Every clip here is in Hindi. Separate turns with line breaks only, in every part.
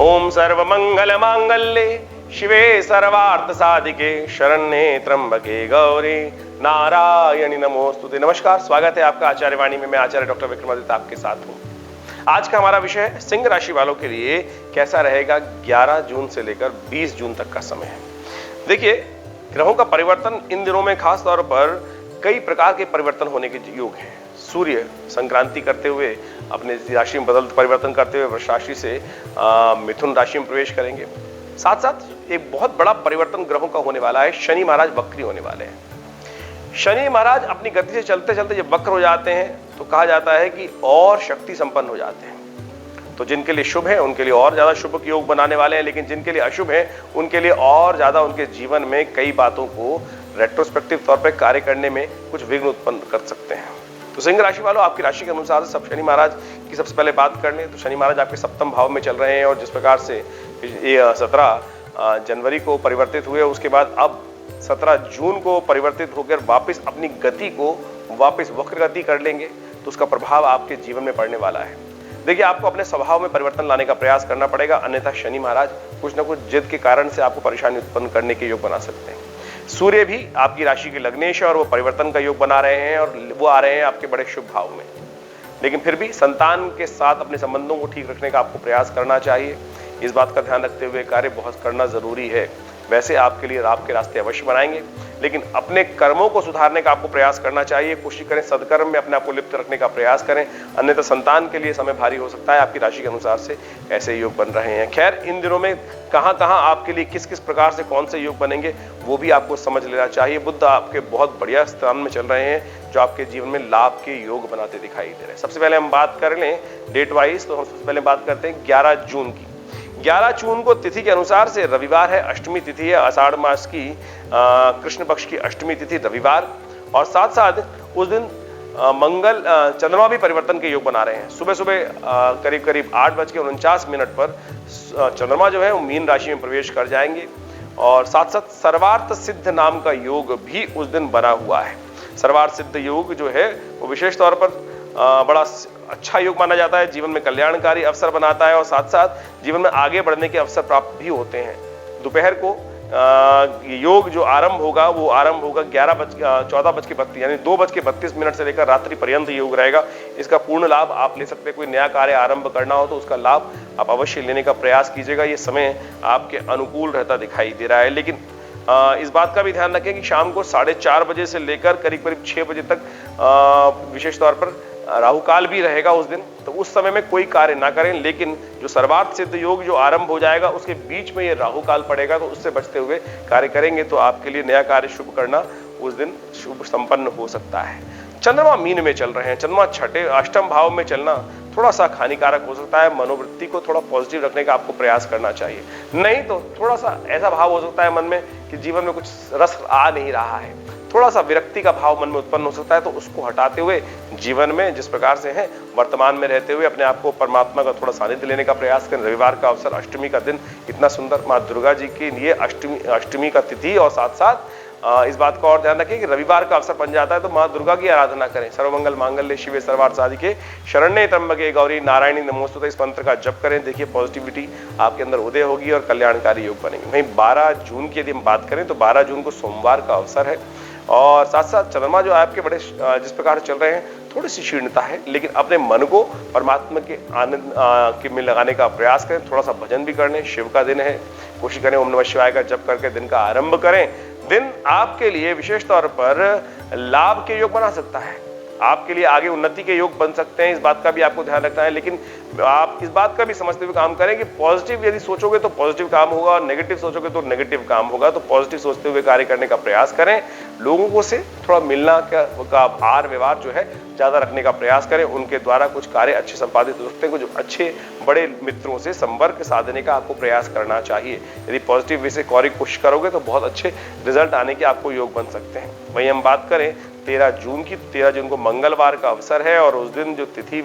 ओम सर्वमंगल मांगल्ये शिवे सर्वार्थ साधिके शरण्ये त्र्यंबके गौरी नारायणी नमोस्तुते। नमस्कार, स्वागत है आपका आचार्य वाणी में। मैं आचार्य डॉक्टर विक्रमादित्य आपके साथ हूं। आज का हमारा विषय है सिंह राशि वालों के लिए कैसा रहेगा 11 जून से लेकर 20 जून तक का समय है। देखिए, ग्रहों का परिवर्तन इन दिनों में खास तौर पर कई प्रकार के परिवर्तन होने के योग हैं। सूर्य संक्रांति करते हुए अपने राशि में परिवर्तन करते हुए वृष राशि से मिथुन राशि में प्रवेश करेंगे। साथ साथ एक बहुत बड़ा परिवर्तन ग्रहों का होने वाला है। शनि महाराज वक्री होने वाले हैं। शनि महाराज अपनी गति से चलते चलते जब वक्र हो जाते हैं तो कहा जाता है कि और शक्ति संपन्न हो जाते हैं। तो जिनके लिए शुभ है उनके लिए और ज्यादा शुभ योग बनाने वाले हैं, लेकिन जिनके लिए अशुभ है उनके लिए और ज्यादा उनके जीवन में कई बातों को रेट्रोस्पेक्टिव तौर पर कार्य करने में कुछ विघ्न उत्पन्न कर सकते हैं। तो सिंह राशि वालों, आपकी राशि के अनुसार सब शनि महाराज की सबसे पहले बात कर लें तो शनि महाराज आपके सप्तम भाव में चल रहे हैं और जिस प्रकार से ये 17 जनवरी को परिवर्तित हुए, उसके बाद अब 17 जून को परिवर्तित होकर वापस अपनी गति को वापस वक्र गति कर लेंगे, तो उसका प्रभाव आपके जीवन में पड़ने वाला है। देखिए, आपको अपने स्वभाव में परिवर्तन लाने का प्रयास करना पड़ेगा, अन्यथा शनि महाराज कुछ ना कुछ जिद के कारण से आपको परेशानी उत्पन्न करने के योग बना सकते हैं। सूर्य भी आपकी राशि के लग्नेश है और वो परिवर्तन का योग बना रहे हैं और वो आ रहे हैं आपके बड़े शुभ भाव में। लेकिन फिर भी संतान के साथ अपने संबंधों को ठीक रखने का आपको प्रयास करना चाहिए। इस बात का ध्यान रखते हुए कार्य बहुत करना जरूरी है। वैसे आपके लिए आपके रास्ते अवश्य बनाएंगे, लेकिन अपने कर्मों को सुधारने का आपको प्रयास करना चाहिए। कोशिश करें सदकर्म में अपने आप को लिप्त रखने का प्रयास करें, अन्यथा संतान के लिए समय भारी हो सकता है। आपकी राशि के अनुसार से ऐसे योग बन रहे हैं। खैर, इन दिनों में कहां कहां आपके लिए किस किस प्रकार से कौन से योग बनेंगे वो भी आपको समझ लेना चाहिए। बुध आपके बहुत बढ़िया स्थान में चल रहे हैं जो आपके जीवन में लाभ के योग बनाते दिखाई दे रहे हैं। सबसे पहले हम बात कर लें डेट वाइज, तो हम सबसे पहले बात करते हैं 11 जून की। 11 जून को तिथि के अनुसार से रविवार है, अष्टमी तिथि है, आषाढ़ मास की कृष्ण पक्ष की अष्टमी तिथि रविवार, और साथ साथ उस दिन मंगल चंद्रमा भी परिवर्तन के योग बना रहे हैं। सुबह सुबह करीब करीब 8:49 पर चंद्रमा जो है वो मीन राशि में प्रवेश कर जाएंगे, और साथ साथ सर्वार्थ सिद्ध नाम का योग भी उस दिन बना हुआ है। सर्वार्थ सिद्ध योग जो है वो विशेष तौर पर बड़ा अच्छा योग माना जाता है, जीवन में कल्याणकारी अवसर बनाता है और साथ साथ जीवन में आगे बढ़ने के अवसर प्राप्त भी होते हैं। दोपहर को योग जो आरंभ होगा वो आरंभ होगा 14:32 यानी 2:32 से लेकर रात्रि पर्यंत योग रहेगा। इसका पूर्ण लाभ आप ले सकते हैं। कोई नया कार्य आरंभ करना हो तो उसका लाभ आप अवश्य लेने का प्रयास कीजिएगा। ये समय आपके अनुकूल रहता दिखाई दे रहा है, लेकिन इस बात का भी ध्यान रखें कि शाम को 4:30 बजे से लेकर करीब करीब 6 बजे तक विशेष तौर पर राहु काल भी रहेगा उस दिन। तो उस समय में कोई कार्य ना करें, लेकिन जो सर्वार्थ सिद्ध योग जो आरंभ हो जाएगा उसके बीच में ये राहु काल पड़ेगा, तो उससे बचते हुए कार्य करेंगे तो आपके लिए नया कार्य शुभ करना उस दिन शुभ संपन्न हो सकता है। चंद्रमा मीन में चल रहे हैं। चंद्रमा अष्टम भाव में चलना थोड़ा सा हानिकारक हो सकता है। मनोवृत्ति को थोड़ा पॉजिटिव रखने का आपको प्रयास करना चाहिए, नहीं तो थोड़ा सा ऐसा भाव हो सकता है मन में कि जीवन में कुछ रस आ नहीं रहा है, थोड़ा सा विरक्ति का भाव मन में उत्पन्न हो सकता है। तो उसको हटाते हुए जीवन में जिस प्रकार से है वर्तमान में रहते हुए अपने आप को परमात्मा का थोड़ा सानिध्य लेने का प्रयास करें। रविवार का अवसर, अष्टमी का दिन इतना सुंदर, माँ दुर्गा जी के लिए अष्टमी का तिथि, और साथ साथ इस बात का और ध्यान रखें कि रविवार का अवसर बन जाता है तो माँ दुर्गा की आराधना करें। सर्वमंगल मांगल्ये शिवे सर्वार्थ साधिके शरण्ये त्र्यंबके गौरी नारायणी नमोस्तुते, इस मंत्र का जप करें। देखिए, पॉजिटिविटी आपके अंदर उदय होगी और कल्याणकारी योग बनेंगे। वहीं 12 जून की यदि हम बात करें तो 12 जून को सोमवार का अवसर है, और साथ साथ चंद्रमा जो आपके बड़े जिस प्रकार चल रहे हैं थोड़ी सी क्षीणता है, लेकिन अपने मन को परमात्मा के आनंद में लगाने का प्रयास करें। थोड़ा सा भजन भी कर लें, शिव का दिन है, कोशिश करें ओम नमः शिवाय का जप करके दिन का आरंभ करें। दिन आपके लिए विशेष तौर पर लाभ के योग बना सकता है, आपके लिए आगे उन्नति के योग बन सकते हैं। इस बात का भी आपको ध्यान रखना है, लेकिन आप इस बात का भी समझते हुए काम करें कि पॉजिटिव यदि सोचोगे तो पॉजिटिव काम होगा और नेगेटिव सोचोगे तो नेगेटिव काम होगा। तो पॉजिटिव सोचते हुए कार्य करने का प्रयास करें। लोगों को से थोड़ा मिलना का आहार व्यवहार जो है ज्यादा रखने का प्रयास करें। उनके द्वारा कुछ कार्य अच्छे संपादित हो सकते हैं। कुछ अच्छे बड़े मित्रों से संपर्क साधने का आपको प्रयास करना चाहिए। यदि पॉजिटिव वे से कोशिश करोगे तो बहुत अच्छे रिजल्ट आने के आपको योग बन सकते हैं। वहीं हम बात करें 13 जून की, 13 जून को मंगलवार का अवसर है, और उस दिन जो तिथि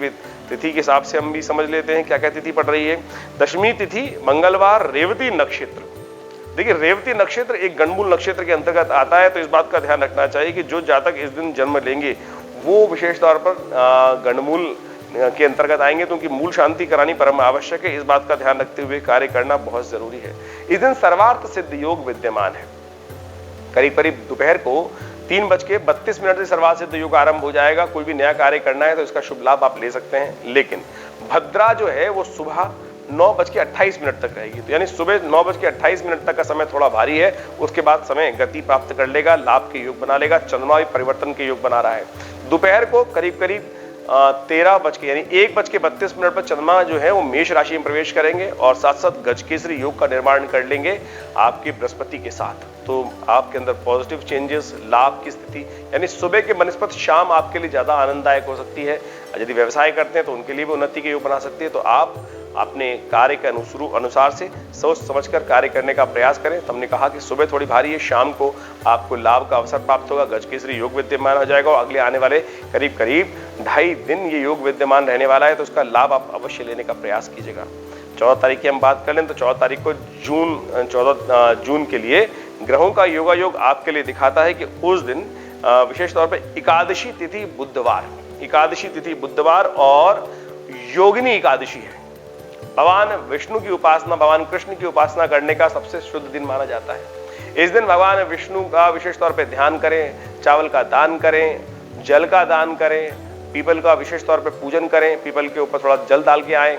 के हिसाब से हम भी समझ लेते हैं क्या क्या तिथि पड़ रही है। दशमी तिथि मंगलवार, रेवती नक्षत्र। देखिए, रेवती नक्षत्र एक गणमूल नक्षत्र के अंतर्गत आता है, तो इस बात का ध्यान रखना चाहिए कि जो जातक इस दिन जन्म लेंगे वो विशेष तौर पर गणमूल के अंतर्गत आएंगे तो उनकी मूल शांति करानी परम आवश्यक है। इस बात का ध्यान रखते हुए कार्य करना बहुत जरूरी है। इस दिन सर्वार्थ सिद्ध योग विद्यमान है। करीब करीब दोपहर को 3:32 से सर्वार्थ सिद्ध योग आरंभ हो जाएगा। कोई भी नया कार्य करना है तो इसका शुभ लाभ आप ले सकते हैं। लेकिन भद्रा जो है वो सुबह 9:28 तक रहेगी। तो यानी सुबह 9:28 तक का समय थोड़ा भारी है। उसके बाद समय गति प्राप्त कर लेगा, लाभ के योग बना लेगा, चंद्रमा भी परिवर्तन के योग बना रहा है। दोपहर को करीब करीब 13 यानी 1:32 पर चंद्रमा जो है वो मेष राशि में प्रवेश करेंगे और साथ साथ गजकेसरी योग का निर्माण कर लेंगे आपके बृहस्पति के साथ। तो आपके अंदर पॉजिटिव चेंजेस, लाभ की स्थिति, यानी सुबह के बनस्पत शाम आपके लिए ज्यादा आनंददायक हो सकती है। यदि व्यवसाय करते हैं तो उनके लिए भी उन्नति के योग बना सकती है। तो आप अपने कार्य के अनुसार से सोच समझकर कार्य करने का प्रयास करें। तो हमने कहा कि सुबह थोड़ी भारी है, शाम को आपको लाभ का अवसर प्राप्त होगा, गजकेसरी योग विद्यमान हो जाएगा और अगले आने वाले करीब करीब 2.5 दिन ये योग विद्यमान रहने वाला है। तो उसका लाभ आप अवश्य लेने का प्रयास कीजिएगा। 14 तारीख की हम बात कर लें तो 14 तारीख को 14 जून के लिए ग्रहों का योगा योग आपके लिए दिखाता है कि उस दिन विशेष तौर पर एकादशी तिथि बुधवार और योगिनी एकादशी है। भगवान विष्णु की उपासना, भगवान कृष्ण की उपासना करने का सबसे शुद्ध दिन माना जाता है। इस दिन भगवान विष्णु का विशेष तौर पर ध्यान करें, चावल का दान करें, जल का दान करें, पीपल का विशेष तौर पर पूजन करें, पीपल के ऊपर थोड़ा जल डाल के आए,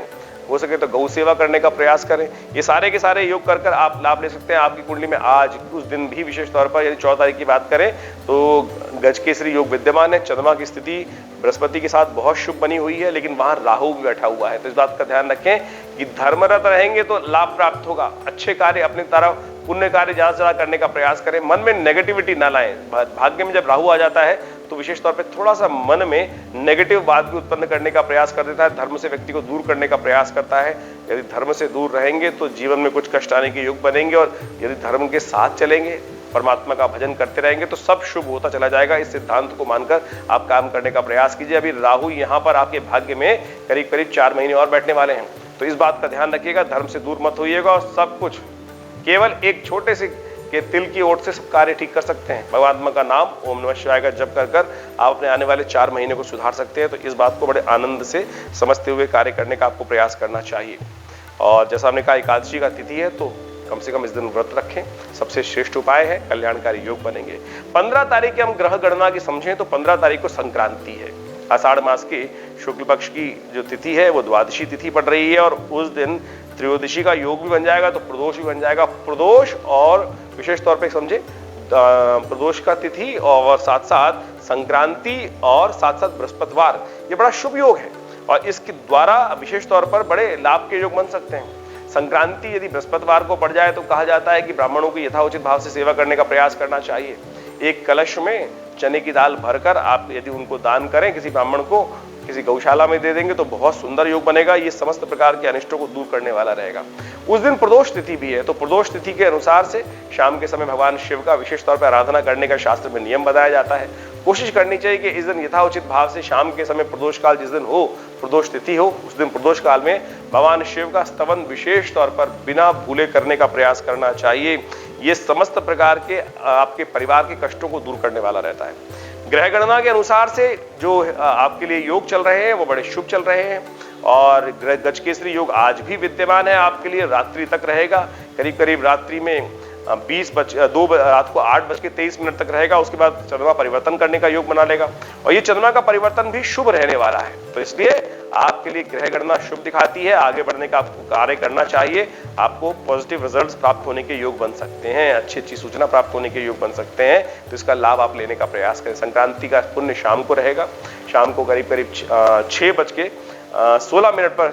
हो सके तो गौ सेवा करने का प्रयास करें। ये सारे के सारे योग कर कर आप लाभ ले सकते हैं। आपकी कुंडली में आज उस दिन भी विशेष तौर पर यदि 14 तारीख की बात करें तो गजकेसरी योग विद्यमान है। चंद्रमा की स्थिति बृहस्पति के साथ बहुत शुभ बनी हुई है, लेकिन वहां राहु भी बैठा हुआ है। तो इस बात का ध्यान रखें कि धर्मरत रहेंगे तो लाभ प्राप्त होगा। अच्छे कार्य अपनी तरफ, पुण्य कार्य ज्यादा से ज्यादा करने का प्रयास करें। मन में नेगेटिविटी ना लाएं। भाग्य में जब राहु आ जाता है तो विशेष तौर पे थोड़ा सा मन में नेगेटिव बात भी उत्पन्न करने का प्रयास कर देता है, धर्म से व्यक्ति को दूर करने का प्रयास करता है। यदि धर्म से दूर रहेंगे तो जीवन में कुछ कष्ट आने के योग बनेंगे, और यदि धर्म के साथ चलेंगे, परमात्मा का भजन करते रहेंगे तो सब शुभ होता चला जाएगा। इस सिद्धांत को मानकर आप काम करने का प्रयास कीजिए। अभी राहु यहाँ पर आपके भाग्य में करीब करीब 4 महीने और बैठने वाले हैं। तो इस बात का ध्यान रखिएगा, धर्म से दूर मत होइएगा और सब कुछ केवल एक छोटे से के तिल की ओट से सब कार्य ठीक कर सकते हैं। परमात्मा का नाम ओम नमः शिवाय का जप कर कर आप अपने आने वाले 4 महीने को सुधार सकते हैं। तो इस बात को बड़े आनंद से समझते हुए कार्य करने का आपको प्रयास करना चाहिए। और जैसा हमने कहा एकादशी का तिथि है तो कम से कम इस दिन व्रत रखें, सबसे श्रेष्ठ उपाय है, कल्याणकारी योग बनेंगे। 15 तारीख की हम ग्रह गणना की समझें तो 15 तारीख को संक्रांति है। आषाढ़ मास के शुक्ल पक्ष की जो तिथि है वो द्वादशी तिथि पड़ रही है और उस दिन त्रयोदशी का योग भी बन जाएगा, तो प्रदोष भी बन जाएगा। प्रदोष और विशेष तौर पे समझे प्रदोष का तिथि और साथ साथ संक्रांति और साथ साथ बृहस्पतिवार, ये बड़ा शुभ योग है और इसके द्वारा विशेष तौर पर बड़े लाभ के योग बन सकते हैं। संक्रांति यदि बृहस्पतिवार को पड़ जाए तो कहा जाता है कि ब्राह्मणों को यथाउचित भाव से सेवा करने का प्रयास करना चाहिए। एक कलश में चने की दाल भरकर आप यदि उनको दान करें, किसी ब्राह्मण को किसी गौशाला में दे देंगे तो बहुत सुंदर योग बनेगा। ये समस्त प्रकार के अनिष्टों को दूर करने वाला रहेगा। उस दिन प्रदोष तिथि भी है, तो प्रदोष तिथि के अनुसार से शाम के समय भगवान शिव का विशेष तौर पर आराधना करने का शास्त्र में नियम बताया जाता है। कोशिश करनी चाहिए कि इस दिन यथाउचित भाव से शाम के समय प्रदोष काल जिस दिन हो, प्रदोष तिथि हो, उस दिन प्रदोष काल में भगवान शिव का स्तवन विशेष तौर पर बिना भूले करने का प्रयास करना चाहिए। ये समस्त प्रकार के आपके परिवार के कष्टों को दूर करने वाला रहता है। ग्रह गणना के अनुसार से जो आपके लिए योग चल रहे हैं वो बड़े शुभ चल रहे हैं और गजकेसरी योग आज भी विद्यमान है, आपके लिए रात्रि तक रहेगा। करीब करीब रात्रि में 2 रात को 8:23 तक रहेगा। उसके बाद चंद्रमा परिवर्तन करने का योग बना लेगा और ये चंद्रमा का परिवर्तन भी शुभ रहने वाला है। तो इसलिए आपके लिए ग्रह गणना शुभ दिखाती है। आगे बढ़ने का आपको कार्य करना चाहिए, आपको पॉजिटिव रिजल्ट्स प्राप्त होने के योग बन सकते हैं, अच्छी अच्छी सूचना प्राप्त होने के योग बन सकते हैं। तो इसका लाभ आप लेने का प्रयास करें। संक्रांति का पुण्य शाम को रहेगा। शाम को करीब करीब 6:16 पर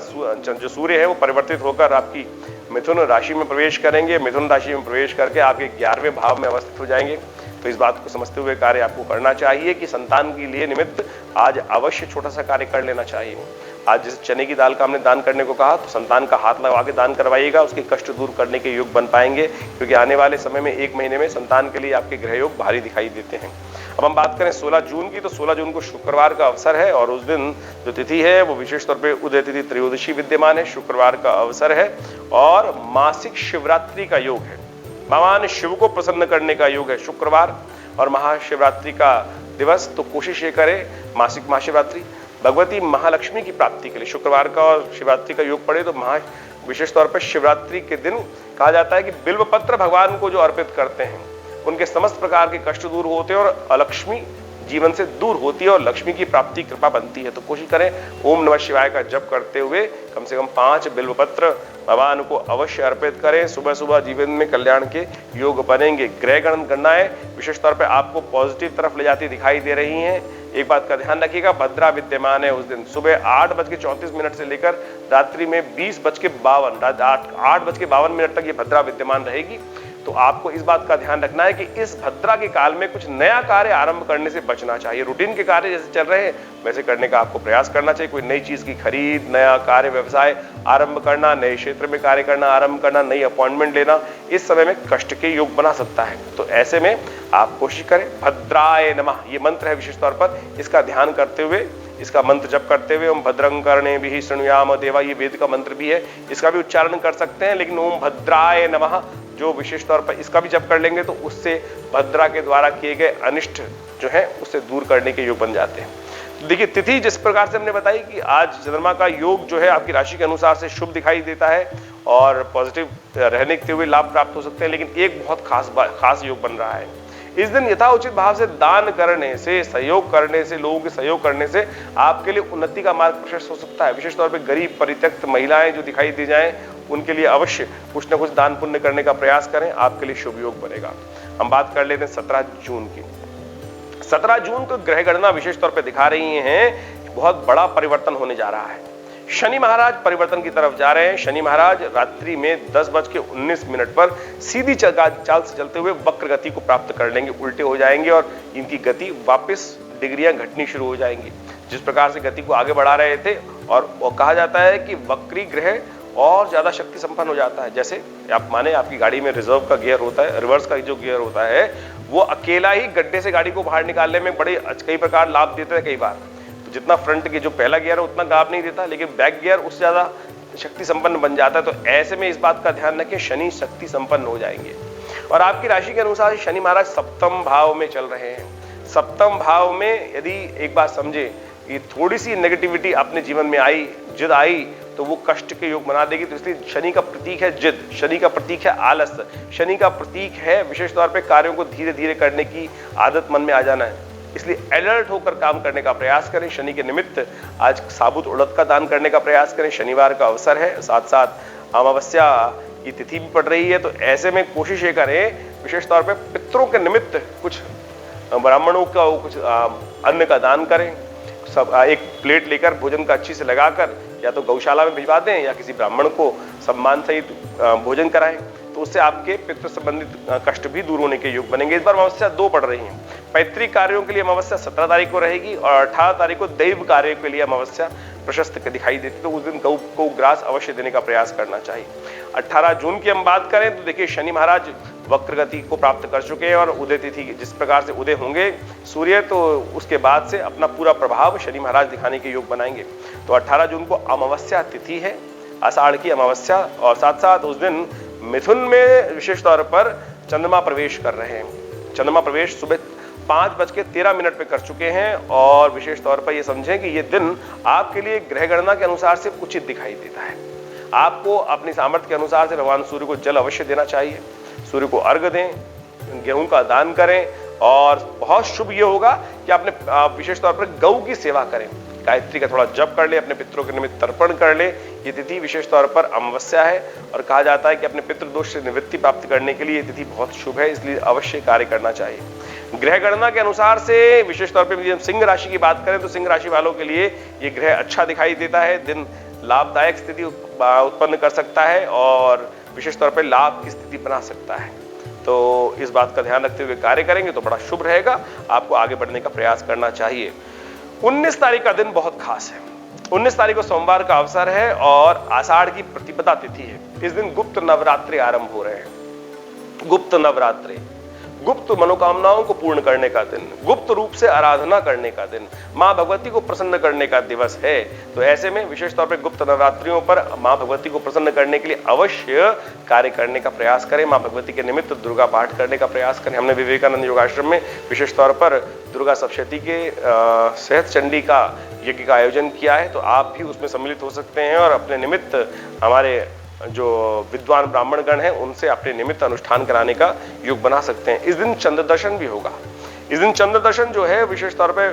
जो सूर्य है वो परिवर्तित होकर आपकी मिथुन राशि में प्रवेश करेंगे। मिथुन राशि में प्रवेश करके आपके 11वें भाव में अवस्थित हो जाएंगे। तो इस बात को समझते हुए कार्य आपको करना चाहिए कि संतान के लिए निमित्त आज अवश्य छोटा सा कार्य कर लेना चाहिए। आज जैसे चने की दाल का हमने दान करने को कहा, तो संतान का हाथ लगा के दान करवाइएगा, उसके कष्ट दूर करने के योग बन पाएंगे, क्योंकि आने वाले समय में 1 महीने में संतान के लिए आपके ग्रह योग भारी दिखाई देते हैं। अब हम बात करें 16 जून की, तो 16 जून को शुक्रवार का अवसर है और उस दिन जो तिथि है वो विशेष तौर पे उदय तिथि त्रयोदशी विद्यमान है। शुक्रवार का अवसर है और मासिक शिवरात्रि का योग है। भगवान शिव को प्रसन्न करने का योग है शुक्रवार और महाशिवरात्रि का दिवस। तो कोशिश ये करें मासिक महाशिवरात्रि भगवती महालक्ष्मी की प्राप्ति के लिए शुक्रवार का और शिवरात्रि का योग पड़े तो विशेष तौर पर शिवरात्रि के दिन कहा जाता है कि बिल्व पत्र भगवान को जो अर्पित करते हैं उनके समस्त प्रकार के कष्ट दूर होते हैं और अलक्ष्मी जीवन से दूर होती है और लक्ष्मी की प्राप्ति कृपा बनती है। तो कोशिश करें ओम नमः शिवाय का जप करते हुए कम से कम 5 बिल्व पत्र भगवान को अवश्य अर्पित करें। सुबह सुबह जीवन में कल्याण के योग बनेंगे। ग्रह गणनाएं विशेष तौर पर आपको पॉजिटिव तरफ ले जाती दिखाई दे रही हैं। एक बात का ध्यान रखिएगा, भद्रा विद्यमान है उस दिन सुबह 8:34 से लेकर रात्रि में 8:52 तक ये भद्रा विद्यमान रहेगी। तो आपको इस बात का ध्यान रखना है कि इस भद्रा के काल में कुछ नया कार्य आरंभ करने से बचना चाहिए। रूटीन के कार्य जैसे चल रहे हैं वैसे करने का आपको प्रयास करना चाहिए। कोई नई चीज की खरीद, नया कार्य व्यवसाय आरंभ करना, नए क्षेत्र में कार्य करना आरंभ करना, नई अपॉइंटमेंट लेना इस समय में कष्ट के योग बना सकता है। तो ऐसे में आप कोशिश करें भद्राय नमः ये मंत्र है विशेष तौर पर, इसका ध्यान करते हुए, इसका मंत्र जप करते हुए ओम भद्रं कर्णेभिः शृणुयाम देवा ये वेद का मंत्र भी है, इसका भी उच्चारण कर सकते हैं। लेकिन ओम भद्राय नमः जो विशेष तौर पर इसका भी जप कर लेंगे तो उससे भद्रा के द्वारा किए गए अनिष्ट जो है उससे दूर करने के योग बन जाते हैं। तो देखिए तिथि जिस प्रकार से हमने बताई कि आज चंद्रमा का योग जो है आपकी राशि के अनुसार से शुभ दिखाई देता है और पॉजिटिव रहने के हुए लाभ प्राप्त हो सकते हैं। लेकिन एक बहुत खास योग बन रहा है। इस दिन यथाउचित भाव से दान करने से, सहयोग करने से, लोगों के सहयोग करने से आपके लिए उन्नति का मार्ग प्रशस्त हो सकता है। विशेष तौर पर गरीब परित्यक्त महिलाएं जो दिखाई दी जाएं उनके लिए अवश्य कुछ न कुछ दान पुण्य करने का प्रयास करें, आपके लिए शुभ योग बनेगा। हम बात कर लेते हैं 17 जून की। 17 जून को ग्रह गणना विशेष तौर पर दिखा रही हैं बहुत बड़ा परिवर्तन होने जा रहा है। शनि महाराज परिवर्तन की तरफ जा रहे हैं। शनि महाराज रात्रि में 10:19 पर सीधी चाल से चलते हुए वक्र गति को प्राप्त कर लेंगे, उल्टे हो जाएंगे और इनकी गति वापस डिग्रियां घटनी शुरू हो जाएंगी। जिस प्रकार से गति को आगे बढ़ा रहे थे और कहा जाता है कि वक्री ग्रह और ज्यादा शक्ति संपन्न हो जाता है। जैसे आप माने आपकी गाड़ी में रिजर्व का गियर होता है, रिवर्स का जो गियर होता है वो अकेला ही गड्ढे से गाड़ी को बाहर निकालने में बड़े कई प्रकार लाभ देता है। कई बार जितना फ्रंट के जो पहला गियर है उतना लाभ नहीं देता, लेकिन बैक गियर उससे ज्यादा शक्ति संपन्न बन जाता है। तो ऐसे में इस बात का ध्यान रखें शनि शक्ति संपन्न हो जाएंगे। और आपकी राशि के अनुसार शनि महाराज सप्तम भाव में चल रहे हैं। सप्तम भाव में यदि एक बात समझे कि थोड़ी सी नेगेटिविटी अपने जीवन में आई, जिद आई, तो वो कष्ट के योग बना देगी। तो इसलिए शनि का प्रतीक है जिद, शनि का प्रतीक है आलस, शनि का प्रतीक है विशेष तौर पर कार्यों को धीरे धीरे करने की आदत मन में आ जाना है। इसलिए अलर्ट होकर काम करने का प्रयास करें। शनि के निमित्त आज साबुत उड़द का दान करने का प्रयास करें। शनिवार का अवसर है, साथ साथ अमावस्या की तिथि भी पड़ रही है। तो ऐसे में कोशिश ये करें विशेष तौर पर पितरों के निमित्त कुछ ब्राह्मणों का कुछ अन्न का दान करें। सब एक प्लेट लेकर भोजन का अच्छी से लगाकर या तो गौशाला में भिजवा दें या किसी ब्राह्मण को सम्मान सहित भोजन कराएं। तो उससे आपके पितृ संबंधित कष्ट भी दूर होने के योग बनेंगे। इस बार अमावस्या 2 पड़ रही हैं। पैतृक कार्यों के लिए अमावस्या 17 तारीख को रहेगी और 18 तारीख को दैव कार्यों के लिए अमावस्या प्रशस्त दिखाई देती। तो उस दिन गौ को ग्रास अवश्य देने का प्रयास करना चाहिए। 18 जून की हम बात करें तो देखिए शनि महाराज वक्र गति को प्राप्त कर चुके हैं और उदय तिथि जिस प्रकार से उदय होंगे सूर्य, तो उसके बाद से अपना पूरा प्रभाव शनि महाराज दिखाने के योग बनाएंगे। तो 18 जून को अमावस्या तिथि है, आषाढ़ की अमावस्या, और साथ साथ उस दिन मिथुन में विशेष तौर पर चंद्रमा प्रवेश कर रहे हैं। चंद्रमा प्रवेश सुबह 5:13 पे कर चुके हैं और विशेष तौर पर यह समझें कि यह दिन आपके लिए ग्रह गणना के अनुसार से उचित दिखाई देता है। आपको अपनी सामर्थ्य के अनुसार से भगवान सूर्य को जल अवश्य देना चाहिए, सूर्य को अर्घ्य दें, गेहूं का दान करें और बहुत शुभ ये होगा कि आपने विशेष तौर पर गौ की सेवा करें, गायत्री का थोड़ा जप कर ले, अपने पितरों के निमित्त तर्पण कर ले। ये तिथि विशेष तौर पर अमावस्या है और कहा जाता है कि अपने पितृदोष से निवृत्ति प्राप्त करने के लिए ये तिथि बहुत शुभ है, इसलिए अवश्य कार्य करना चाहिए। ग्रह गणना के अनुसार से विशेष तौर पर सिंह राशि की बात करें तो सिंह राशि वालों के लिए ये ग्रह अच्छा दिखाई देता है। दिन लाभदायक स्थिति उत्पन्न कर सकता है और विशेष तौर पर लाभ की स्थिति बना सकता है। तो इस बात का ध्यान रखते हुए कार्य करेंगे तो बड़ा शुभ रहेगा, आपको आगे बढ़ने का प्रयास करना चाहिए। 19 तारीख का दिन बहुत खास है। 19 तारीख को सोमवार का अवसर है और आषाढ़ की प्रतिपदा तिथि है। इस दिन गुप्त नवरात्रि आरंभ हो रहे हैं। गुप्त नवरात्रि गुप्त मनोकामनाओं को पूर्ण करने का दिन, गुप्त रूप से आराधना करने का दिन, माँ भगवती को प्रसन्न करने का दिवस है। तो ऐसे में विशेष तौर पर गुप्त नवरात्रियों पर माँ भगवती को प्रसन्न करने के लिए अवश्य कार्य करने का प्रयास करें। माँ भगवती के निमित्त दुर्गा पाठ करने का प्रयास करें। हमने विवेकानंद योगाश्रम में विशेष तौर पर दुर्गा सप्तशती के सहस्त्र चंडी का यज्ञ का आयोजन किया है, तो आप भी उसमें सम्मिलित हो सकते हैं और अपने निमित्त हमारे जो विद्वान ब्राह्मण गण हैं उनसे अपने निमित्त अनुष्ठान कराने का योग बना सकते हैं। इस दिन चंद्र दर्शन भी होगा। इस दिन चंद्र दर्शन जो है विशेष तौर पे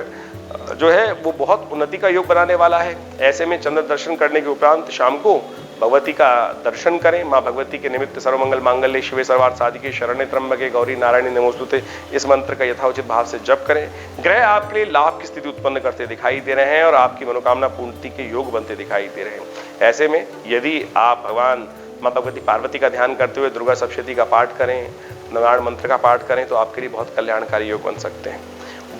जो है वो बहुत उन्नति का योग बनाने वाला है। ऐसे में चंद्र दर्शन करने के उपरांत शाम को भगवती का दर्शन करें। माँ भगवती के निमित्त सर्वमंगल मांगल्ये शिवे सर्वार्थ साधिके शरण्ये त्र्यंबके गौरी नारायणी नमोस्तुते इस मंत्र का यथाउचित भाव से जप करें। ग्रह आपके लिए लाभ की स्थिति उत्पन्न करते दिखाई दे रहे हैं और आपकी मनोकामना पूर्ति के योग बनते दिखाई दे रहे हैं। ऐसे में यदि आप भगवान माँ भगवती पार्वती का ध्यान करते हुए दुर्गा सप्तशती का पाठ करें, नारायण मंत्र का पाठ करें, तो आपके लिए बहुत कल्याणकारी योग बन सकते हैं।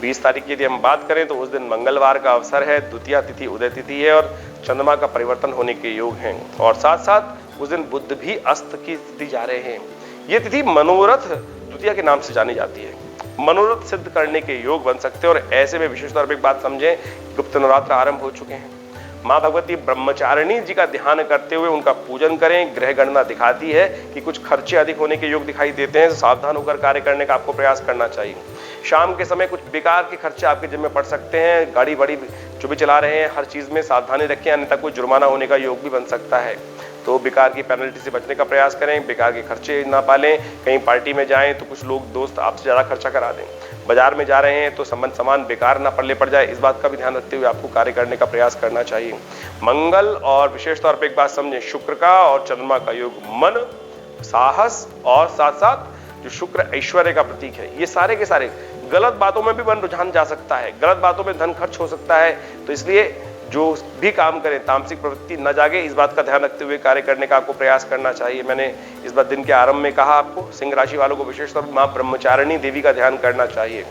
20 तारीख की यदि हम बात करें तो उस दिन मंगलवार का अवसर है, द्वितीया तिथि उदय तिथि है और चंद्रमा का परिवर्तन होने के योग हैं और साथ साथ उस दिन बुध भी अस्त की तिथि जा रहे हैं। ये तिथि मनोरथ द्वितीया के नाम से जानी जाती है। मनोरथ सिद्ध करने के योग बन सकते हैं और ऐसे में विशेष तौर पर एक बात समझें, गुप्त नवरात्र आरंभ हो चुके हैं। माँ भगवती ब्रह्मचारिणी जी का ध्यान करते हुए उनका पूजन करें। ग्रह गणना दिखाती है कि कुछ खर्चे अधिक होने के योग दिखाई देते हैं, सावधान होकर कार्य करने का आपको प्रयास करना चाहिए। शाम के समय कुछ बेकार के खर्चे आपके जिम्मे पड़ सकते हैं। गाड़ी बड़ी जो भी चला रहे हैं हर चीज में सावधानी रखें, अन्यथा कोई जुर्माना होने का योग भी बन सकता है। तो बेकार की पेनल्टी से बचने का प्रयास करें, बेकार के खर्चे ना पालें। कहीं पार्टी में जाएं तो कुछ लोग दोस्त आपसे ज्यादा खर्चा करा दें। बाजार में जा रहे हैं तो सामान बेकार ना पड़ जाए, इस बात का भी ध्यान रखते हुए आपको कार्य करने का प्रयास करना चाहिए। मंगल और विशेष तौर पर एक बात समझें, शुक्र का और चंद्रमा का योग मन, साहस और साथ साथ जो शुक्र ऐश्वर्य का प्रतीक है, ये सारे के सारे गलत बातों में भी मन रुझान जा सकता है, गलत बातों में धन खर्च हो सकता है। तो इसलिए जो भी काम करें तामसिक प्रवृत्ति न जागे, इस बात का ध्यान रखते हुए कार्य करने का आपको प्रयास करना चाहिए। मैंने इस बार दिन के आरंभ में कहा आपको सिंह राशि वालों को विशेष तौर पर माँ ब्रह्मचारिणी देवी का ध्यान करना चाहिए।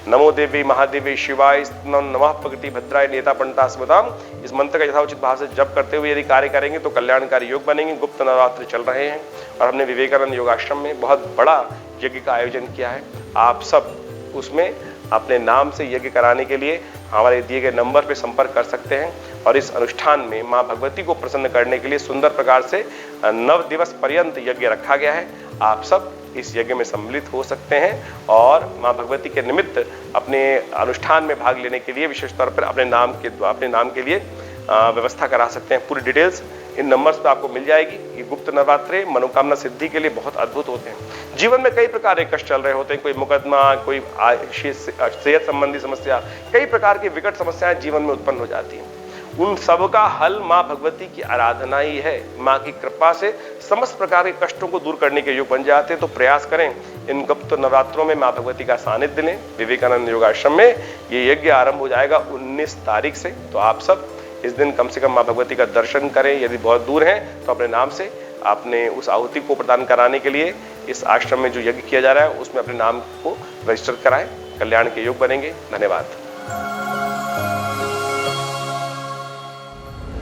नमो देवी महादेवी शिवाय नमः प्रकृति भद्राय नेता पंडिता स्मृताम इस मंत्र का यथाउचित भाव से जप करते हुए यदि कार्य करेंगे तो कल्याणकारी योग बनेंगे। गुप्त नवरात्रि चल रहे हैं और हमने विवेकानंद योगाश्रम में बहुत बड़ा यज्ञ का आयोजन किया है। आप सब उसमें अपने नाम से यज्ञ कराने के लिए हमारे दिए गए नंबर पर संपर्क कर सकते हैं और इस अनुष्ठान में माँ भगवती को प्रसन्न करने के लिए सुंदर प्रकार से 9 दिवस पर्यंत यज्ञ रखा गया है। आप सब इस यज्ञ में सम्मिलित हो सकते हैं और माँ भगवती के निमित्त अपने अनुष्ठान में भाग लेने के लिए विशेष तौर पर अपने नाम के लिए व्यवस्था करा सकते हैं। पूरी डिटेल्स इन नंबर्स पे आपको मिल जाएगी। ये गुप्त नवरात्रे मनोकामना सिद्धि के लिए बहुत अद्भुत होते हैं। जीवन में कई प्रकार के कष्ट चल रहे होते हैं, कोई मुकदमा, कोई सेहत संबंधी समस्या, कई प्रकार की विकट समस्याएं जीवन में उत्पन्न हो जाती हैं। उन सब का हल माँ भगवती की आराधना ही है। माँ की कृपा से समस्त प्रकार के कष्टों को दूर करने के योग बन जाते हैं। तो प्रयास करें इन गुप्त नवरात्रों में माँ भगवती का सानिध्य लें। विवेकानंद योगाश्रम में ये यज्ञ आरंभ हो जाएगा 19 तारीख से। तो आप सब इस दिन कम से कम माँ भगवती का दर्शन करें। यदि बहुत दूर हैं तो अपने नाम से आपने उस आहुति को प्रदान कराने के लिए इस आश्रम में जो यज्ञ किया जा रहा है उसमें अपने नाम को रजिस्टर कराएं। कल्याण के योग बनेंगे। धन्यवाद।